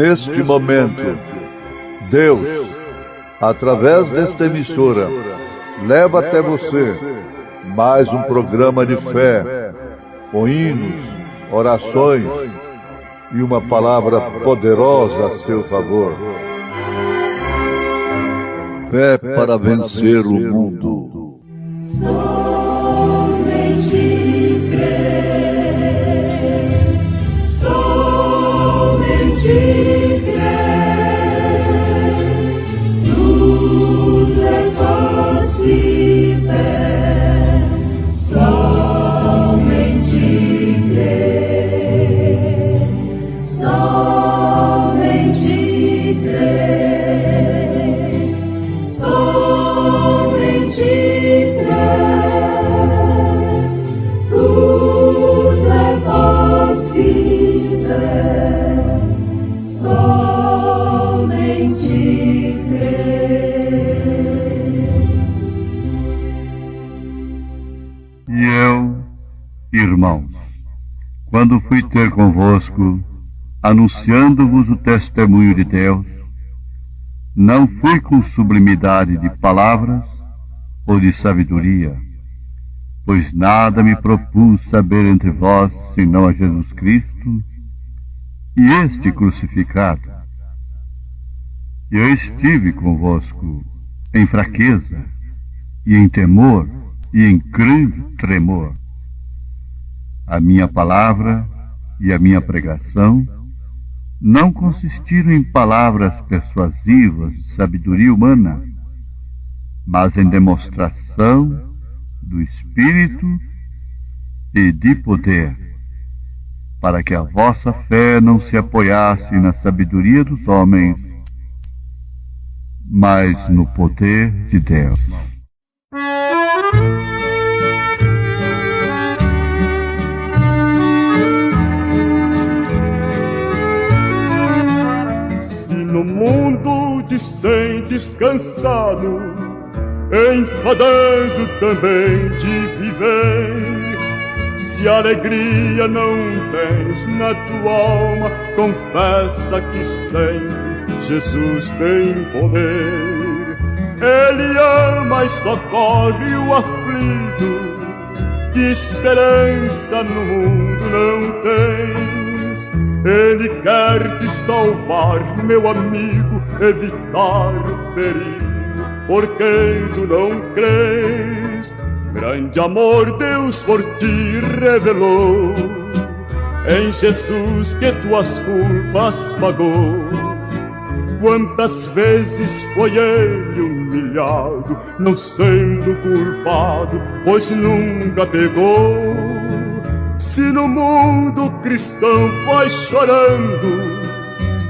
neste momento, Deus, através desta emissora, leva até você mais um programa de fé, com hinos, orações e uma palavra poderosa a seu favor. Fé para vencer o mundo. Somente crer, somente crer, tudo é possível, somente crer, somente crer, somente crer, tudo é possível, somente crer. E eu, irmãos, quando fui ter convosco, anunciando-vos o testemunho de Deus, não fui com sublimidade de palavras ou de sabedoria, pois nada me propus saber entre vós, senão a Jesus Cristo e este crucificado. Eu estive convosco em fraqueza, e em temor, e em grande tremor. A minha palavra e a minha pregação não consistiram em palavras persuasivas de sabedoria humana, mas em demonstração do Espírito e de poder, para que a vossa fé não se apoiasse na sabedoria dos homens, mas no poder de Deus. Se no mundo te sentes cansado, enfadado também de viver, se alegria não tens na tua alma, confessa que sempre Jesus tem poder. Ele ama e socorre o aflito, que esperança no mundo não tens. Ele quer te salvar, meu amigo, evitar o perigo, porque tu não crês. Grande amor Deus por ti revelou, em Jesus que tuas culpas pagou. Quantas vezes foi ele humilhado, não sendo culpado, pois nunca pegou. Se no mundo cristão vai chorando,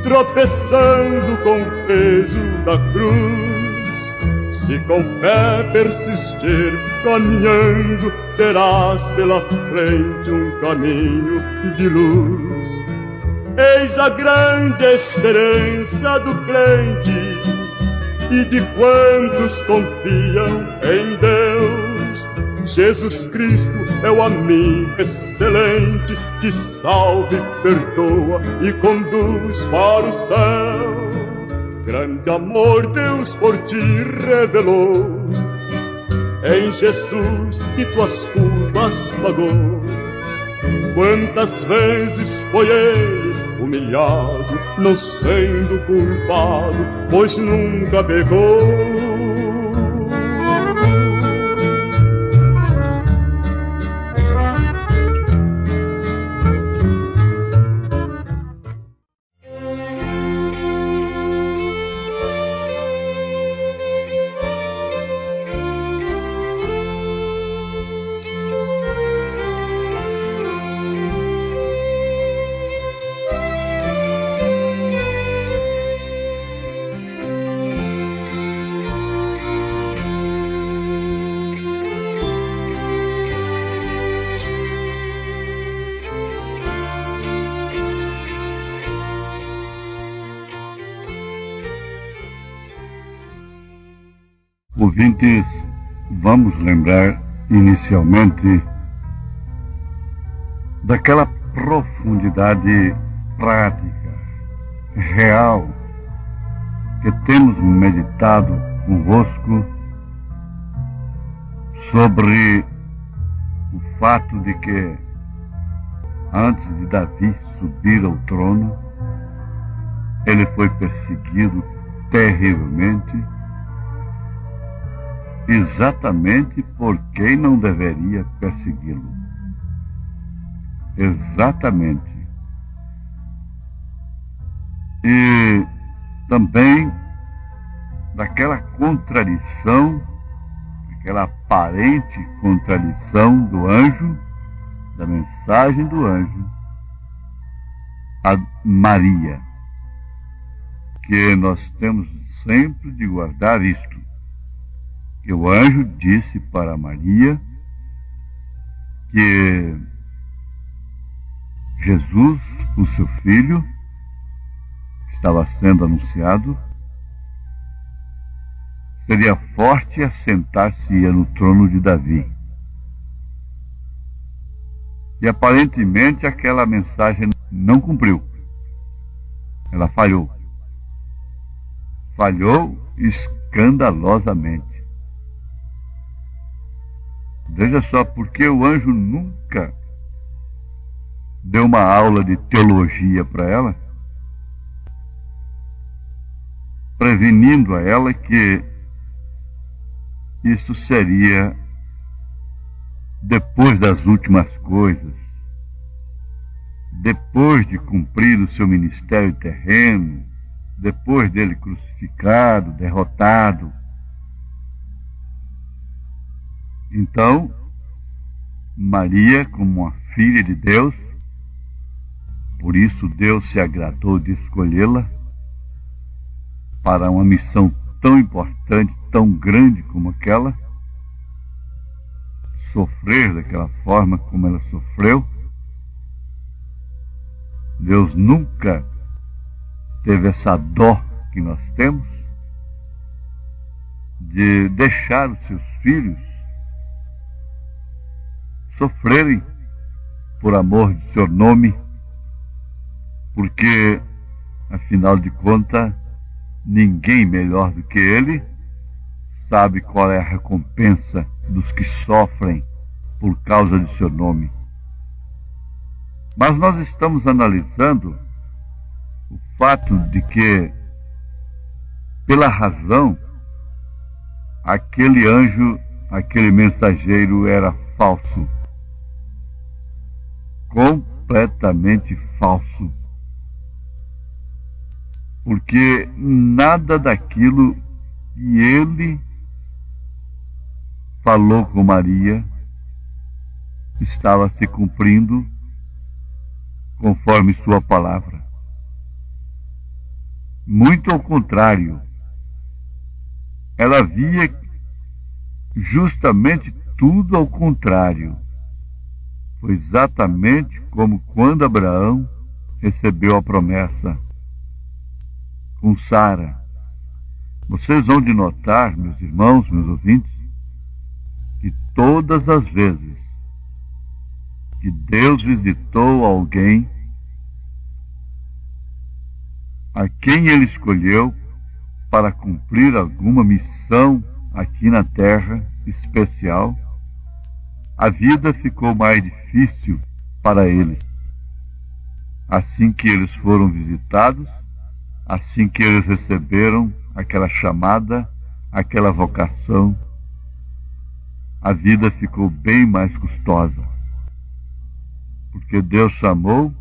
tropeçando com o peso da cruz, se com fé persistir caminhando, terás pela frente um caminho de luz. Eis a grande esperança do crente e de quantos confiam em Deus. Jesus Cristo é o amigo excelente, que salva e perdoa e conduz para o céu. Grande amor Deus por ti revelou, em Jesus que tuas culpas pagou. Quantas vezes foi ele humilhado, não sendo culpado, pois nunca pecou. Ouvintes, vamos lembrar inicialmente daquela profundidade prática real que temos meditado convosco sobre o fato de que, antes de Davi subir ao trono, ele foi perseguido terrivelmente, exatamente por quem não deveria persegui-lo. Exatamente. E também daquela contradição, aquela aparente contradição do anjo, da mensagem do anjo a Maria, que nós temos sempre de guardar isto, que o anjo disse para Maria que Jesus, o seu filho, estava sendo anunciado, seria forte e assentar-se-ia no trono de Davi. E aparentemente aquela mensagem não cumpriu. Ela falhou. Falhou escandalosamente. Veja só, porque o anjo nunca deu uma aula de teologia para ela, prevenindo a ela que isto seria depois das últimas coisas, depois de cumprir o seu ministério terreno, depois dele crucificado, derrotado. Então, Maria, como uma filha de Deus, por isso Deus se agradou de escolhê-la para uma missão tão importante, tão grande como aquela, sofrer daquela forma como ela sofreu. Deus nunca teve essa dó que nós temos de deixar os seus filhos sofrerem por amor de seu nome, porque, afinal de contas, ninguém melhor do que ele sabe qual é a recompensa dos que sofrem por causa de seu nome. Mas nós estamos analisando o fato de que, pela razão, aquele anjo, aquele mensageiro era falso, completamente falso. Porque nada daquilo que ele falou com Maria estava se cumprindo conforme sua palavra. Muito ao contrário, ela via justamente tudo ao contrário. Foi exatamente como quando Abraão recebeu a promessa com Sara. Vocês vão de notar, meus irmãos, meus ouvintes, que todas as vezes que Deus visitou alguém a quem ele escolheu para cumprir alguma missão aqui na terra especial, a vida ficou mais difícil para eles. Assim que eles foram visitados, assim que eles receberam aquela chamada, aquela vocação, a vida ficou bem mais custosa. Porque Deus chamou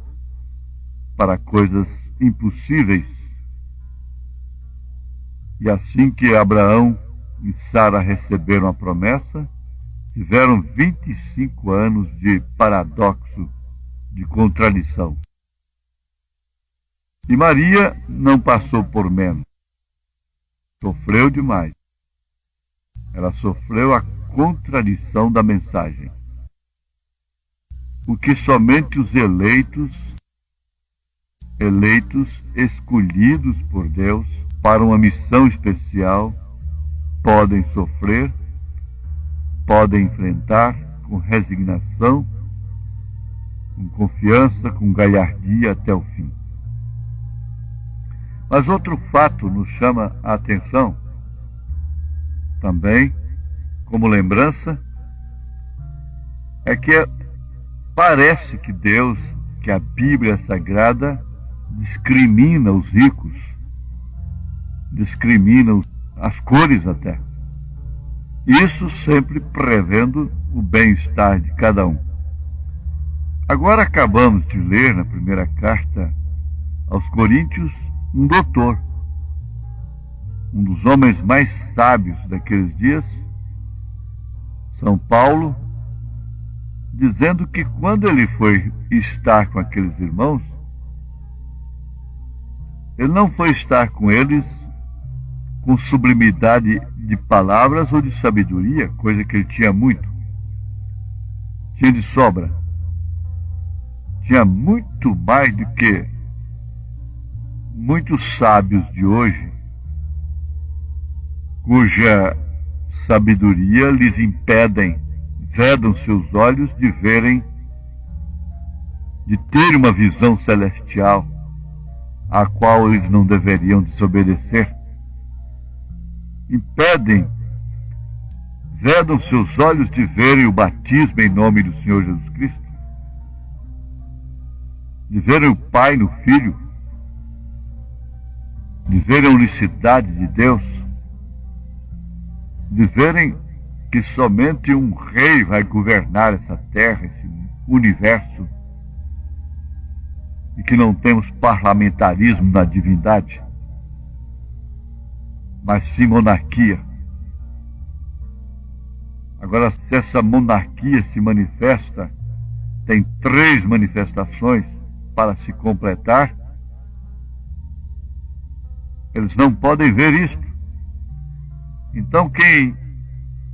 para coisas impossíveis. E assim que Abraão e Sara receberam a promessa, tiveram 25 anos de paradoxo, de contradição. E Maria não passou por menos. Sofreu demais. Ela sofreu a contradição da mensagem. O que somente os eleitos escolhidos por Deus para uma missão especial, podem sofrer, podem enfrentar com resignação, com confiança, com galhardia até o fim. Mas outro fato nos chama a atenção, também, como lembrança, é que parece que Deus, que a Bíblia Sagrada, discrimina os ricos, discrimina as cores até. Isso sempre prevendo o bem-estar de cada um. Agora acabamos de ler na primeira carta aos Coríntios um doutor, um dos homens mais sábios daqueles dias, São Paulo, dizendo que quando ele foi estar com aqueles irmãos, ele não foi estar com eles com sublimidade de palavras ou de sabedoria, coisa que ele tinha muito. Tinha de sobra. Tinha muito mais do que muitos sábios de hoje, cuja sabedoria lhes vedam seus olhos de verem, de ter uma visão celestial, a qual eles não deveriam desobedecer. Vedam seus olhos de verem o batismo em nome do Senhor Jesus Cristo, de verem o Pai no Filho, de verem a unicidade de Deus, de verem que somente um rei vai governar essa terra, esse universo, e que não temos parlamentarismo na divindade, mas sim monarquia. Agora, se essa monarquia se manifesta, tem 3 manifestações para se completar, eles não podem ver isto. Então, quem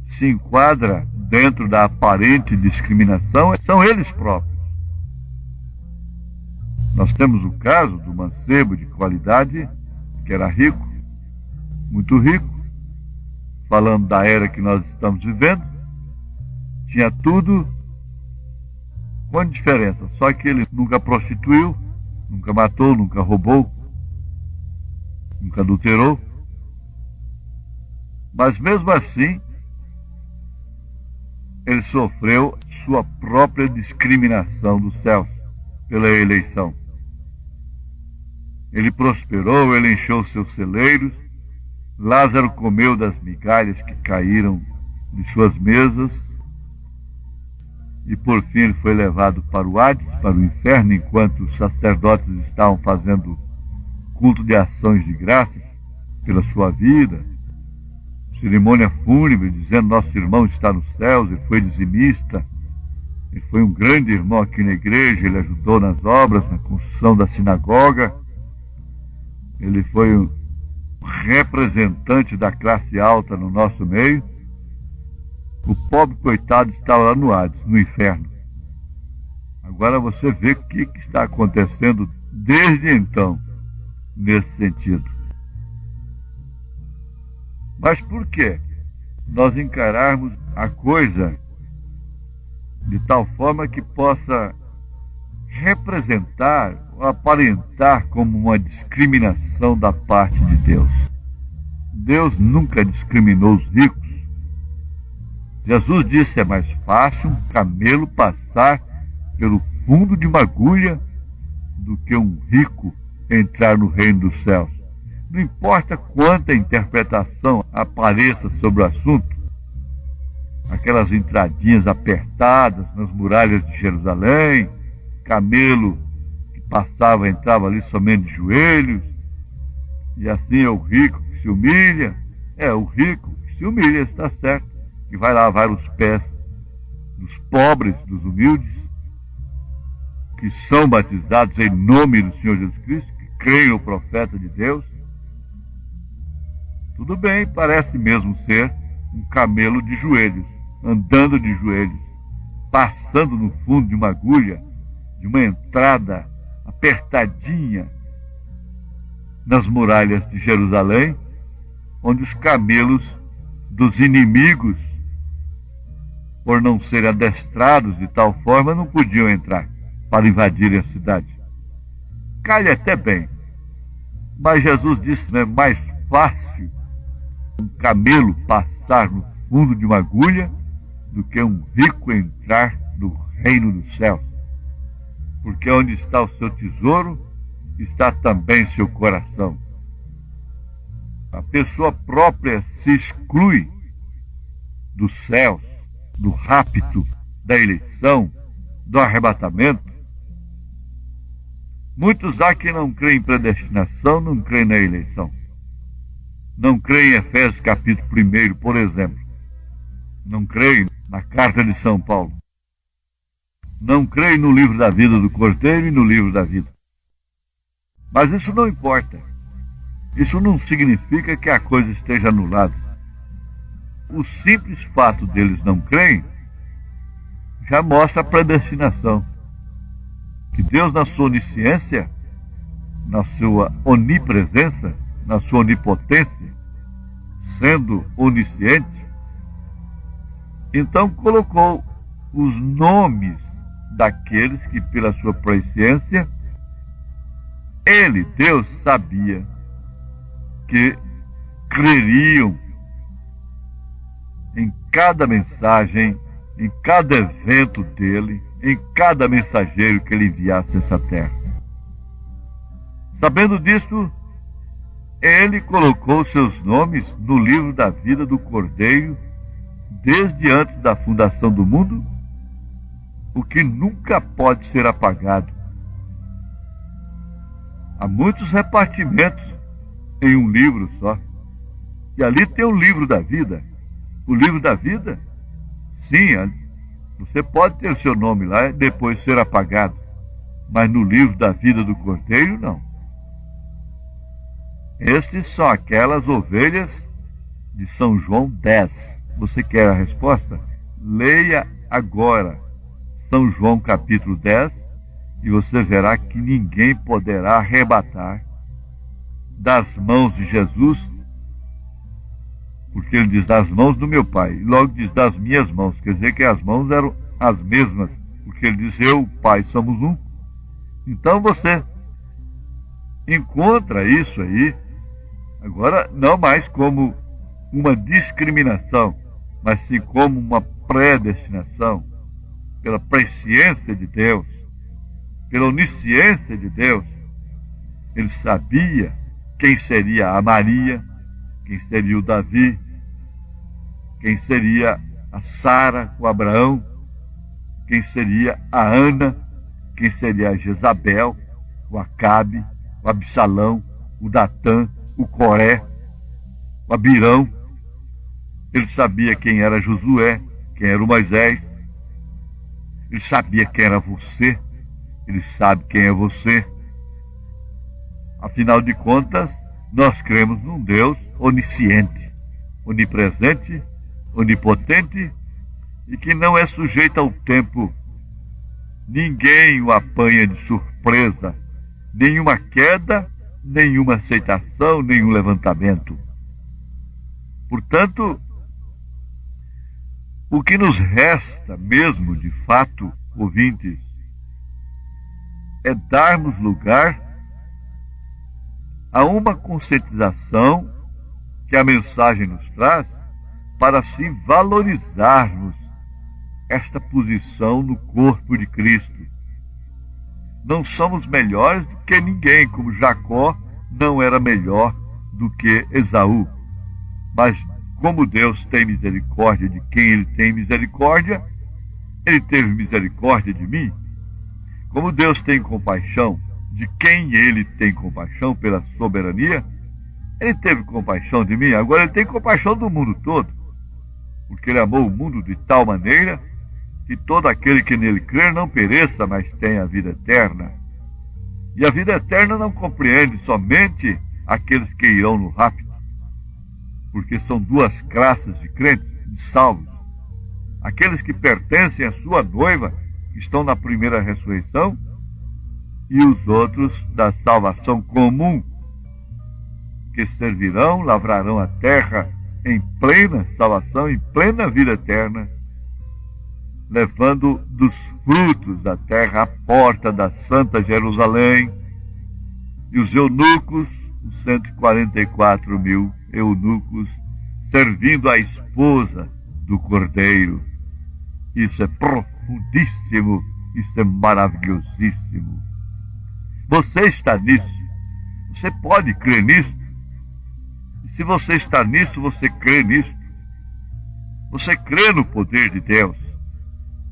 se enquadra dentro da aparente discriminação são eles próprios. Nós temos o caso do mancebo de qualidade, que era rico, muito rico, falando da era que nós estamos vivendo, tinha tudo, com diferença, só que ele nunca prostituiu, nunca matou, nunca roubou, nunca adulterou, mas mesmo assim ele sofreu sua própria discriminação dos céus pela eleição. Ele prosperou, ele encheu seus celeiros, Lázaro comeu das migalhas que caíram de suas mesas, e por fim ele foi levado para o Hades, para o inferno, enquanto os sacerdotes estavam fazendo culto de ações de graças pela sua vida, cerimônia fúnebre, dizendo: nosso irmão está nos céus. Ele foi dizimista, ele foi um grande irmão aqui na igreja, ele ajudou nas obras, na construção da sinagoga, ele foi um representante da classe alta no nosso meio. O pobre coitado estava lá no Hades, no inferno. Agora você vê o que está acontecendo desde então, nesse sentido. Mas por que nós encararmos a coisa de tal forma que possa representar ou aparentar como uma discriminação da parte de Deus? Deus nunca discriminou os ricos. Jesus disse: é mais fácil um camelo passar pelo fundo de uma agulha do que um rico entrar no reino dos céus. Não importa quanta interpretação apareça sobre o assunto, aquelas entradinhas apertadas nas muralhas de Jerusalém, camelo que passava, entrava ali somente de joelhos, e assim é o rico que se humilha. É o rico que se humilha, está certo, que vai lavar os pés dos pobres, dos humildes, que são batizados em nome do Senhor Jesus Cristo, que creem no profeta de Deus. Tudo bem, parece mesmo ser um camelo de joelhos, andando de joelhos, passando no fundo de uma agulha, de uma entrada apertadinha nas muralhas de Jerusalém, onde os camelos dos inimigos, por não serem adestrados de tal forma, não podiam entrar para invadirem a cidade. Calha até bem Mas Jesus disse, não é mais fácil um camelo passar no fundo de uma agulha do que um rico entrar no reino dos céus. Porque onde está o seu tesouro, está também seu coração. A pessoa própria se exclui dos céus, do rapto, da eleição, do arrebatamento. Muitos há que não creem em predestinação, não creem na eleição. Não creem em Efésios capítulo 1, por exemplo. Não creem na carta de São Paulo. Não creem no livro da vida do Cordeiro e no livro da vida. Mas isso não importa. Isso não significa que a coisa esteja anulada. O simples fato deles não crerem já mostra a predestinação. Que Deus, na sua onisciência, na sua onipresença, na sua onipotência, sendo onisciente, então colocou os nomes daqueles que, pela sua presciência, Ele, Deus, sabia que creriam em cada mensagem, em cada evento dele, em cada mensageiro que ele enviasse a essa terra. Sabendo disto, ele colocou seus nomes no livro da vida do Cordeiro desde antes da fundação do mundo, o que nunca pode ser apagado. Há muitos repartimentos em um livro só. E ali tem o livro da vida. O livro da vida, sim, você pode ter seu nome lá e depois ser apagado. Mas no livro da vida do Cordeiro, não. Estes são aquelas ovelhas de São João 10. Você quer a resposta? Leia agora São João capítulo 10 e você verá que ninguém poderá arrebatar das mãos de Jesus, porque ele diz das mãos do meu Pai, e logo diz das minhas mãos, quer dizer que as mãos eram as mesmas, porque ele diz eu, o Pai, somos um. Então você encontra isso aí, agora não mais como uma discriminação, mas sim como uma predestinação, pela presciência de Deus, pela onisciência de Deus. Ele sabia quem seria a Maria, quem seria o Davi, quem seria a Sara, o Abraão, quem seria a Ana, quem seria a Jezabel, o Acabe, o Absalão, o Datã, o Coré, o Abirão. Ele sabia quem era Josué, quem era o Moisés. Ele sabia quem era você. Ele sabe quem é você. Afinal de contas, nós cremos num Deus onisciente, onipresente, onipotente e que não é sujeito ao tempo. Ninguém o apanha de surpresa, nenhuma queda, nenhuma aceitação, nenhum levantamento. Portanto, o que nos resta mesmo, de fato, ouvintes, é darmos lugar a uma conscientização que a mensagem nos traz para se valorizarmos esta posição no corpo de Cristo. Não somos melhores do que ninguém, como Jacó não era melhor do que Esaú. Mas como Deus tem misericórdia de quem Ele tem misericórdia, Ele teve misericórdia de mim. Como Deus tem compaixão de quem Ele tem compaixão pela soberania, Ele teve compaixão de mim, agora Ele tem compaixão do mundo todo, porque Ele amou o mundo de tal maneira que todo aquele que nele crer não pereça, mas tenha a vida eterna. E a vida eterna não compreende somente aqueles que irão no rapto, porque são duas classes de crentes, de salvos. Aqueles que pertencem à sua noiva, que estão na primeira ressurreição, e os outros da salvação comum, que servirão, lavrarão a terra em plena salvação, em plena vida eterna, levando dos frutos da terra a porta da Santa Jerusalém, e os eunucos, os 144 mil eunucos servindo a esposa do Cordeiro. Isso é profundíssimo, isso é maravilhosíssimo. Você está nisso, você pode crer nisso. E se você está nisso, você crê nisso. Você crê no poder de Deus.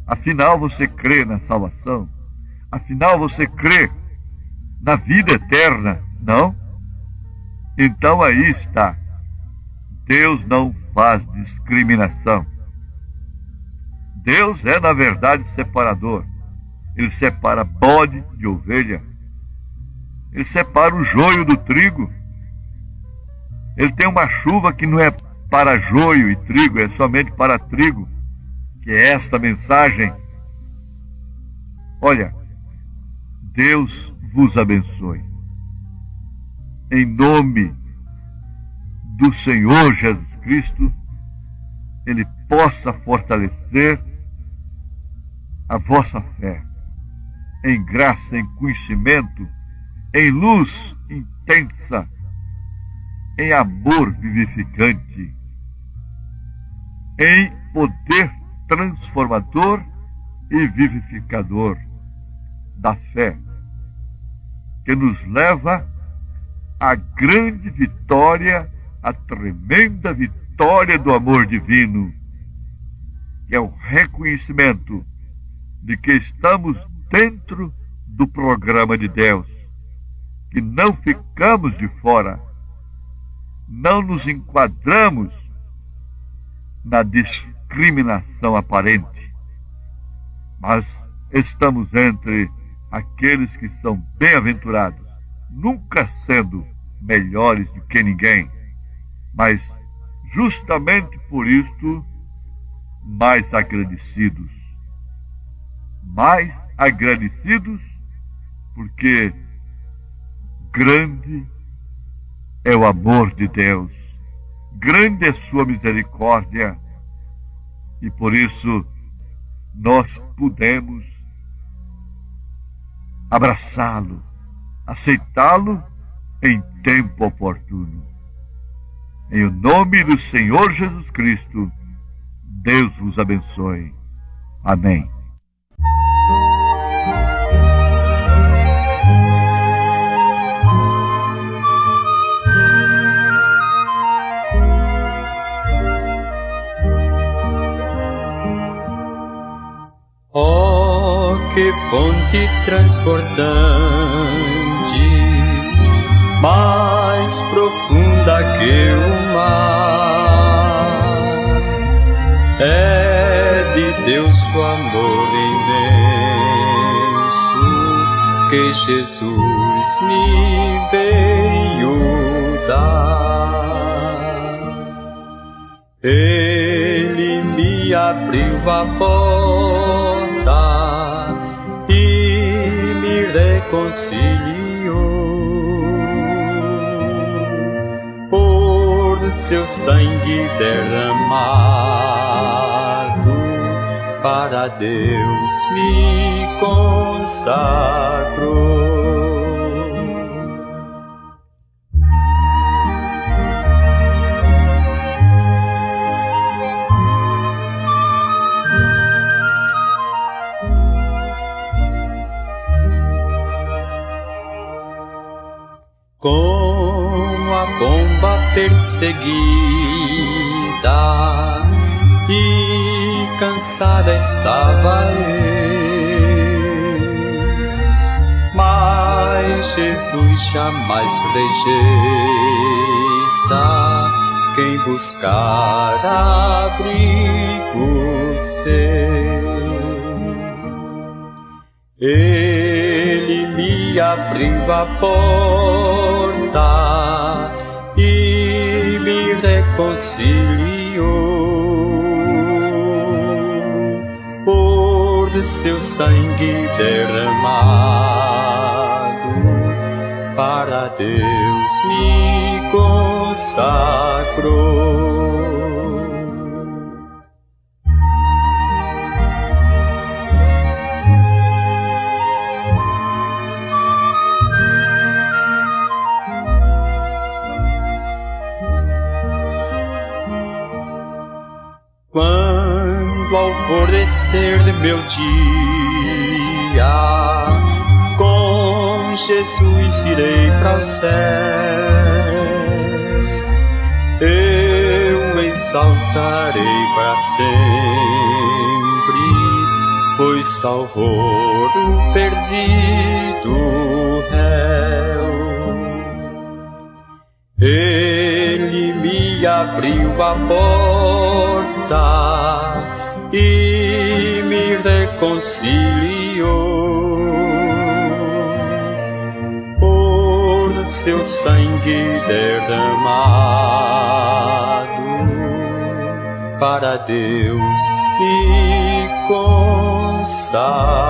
Afinal, você crê na salvação. Afinal, você crê na vida eterna, não? Então aí está. Deus não faz discriminação. Deus é, na verdade, separador. Ele separa bode de ovelha. Ele separa o joio do trigo. Ele tem uma chuva que não é para joio e trigo, é somente para trigo, que é esta mensagem. Olha, Deus vos abençoe. Em nome do Senhor Jesus Cristo, Ele possa fortalecer a vossa fé, em graça, em conhecimento, em luz intensa, em amor vivificante, em poder transformador e vivificador da fé, que nos leva à grande vitória, à tremenda vitória do amor divino, que é o reconhecimento de que estamos dentro do programa de Deus, que não ficamos de fora, não nos enquadramos na discriminação aparente, mas estamos entre aqueles que são bem-aventurados, nunca sendo melhores do que ninguém, mas justamente por isto mais agradecidos. Mais agradecidos porque grande é o amor de Deus, grande é sua misericórdia, e por isso nós podemos abraçá-lo, aceitá-lo em tempo oportuno. Em nome do Senhor Jesus Cristo, Deus vos abençoe. Amém. Oh, que fonte transportante, mais profunda que o mar, é de Deus o amor imenso que Jesus me veio dar. Ele me abriu a porta e me reconciliou. Por seu sangue derramado, para Deus me consagrou. Com a bomba perseguida e cansada estava eu, mas Jesus jamais rejeita quem buscar abrigo seu. Ele me abriu a porta e me reconciliou. Por seu sangue derramado, para Deus me consagrou. Quando ao alvorecer de meu dia, com Jesus irei para o céu. Eu exaltarei para sempre, pois salvou do perdido réu. Ele me abriu a porta e me reconciliou. Por seu sangue derramado para Deus me consagrou.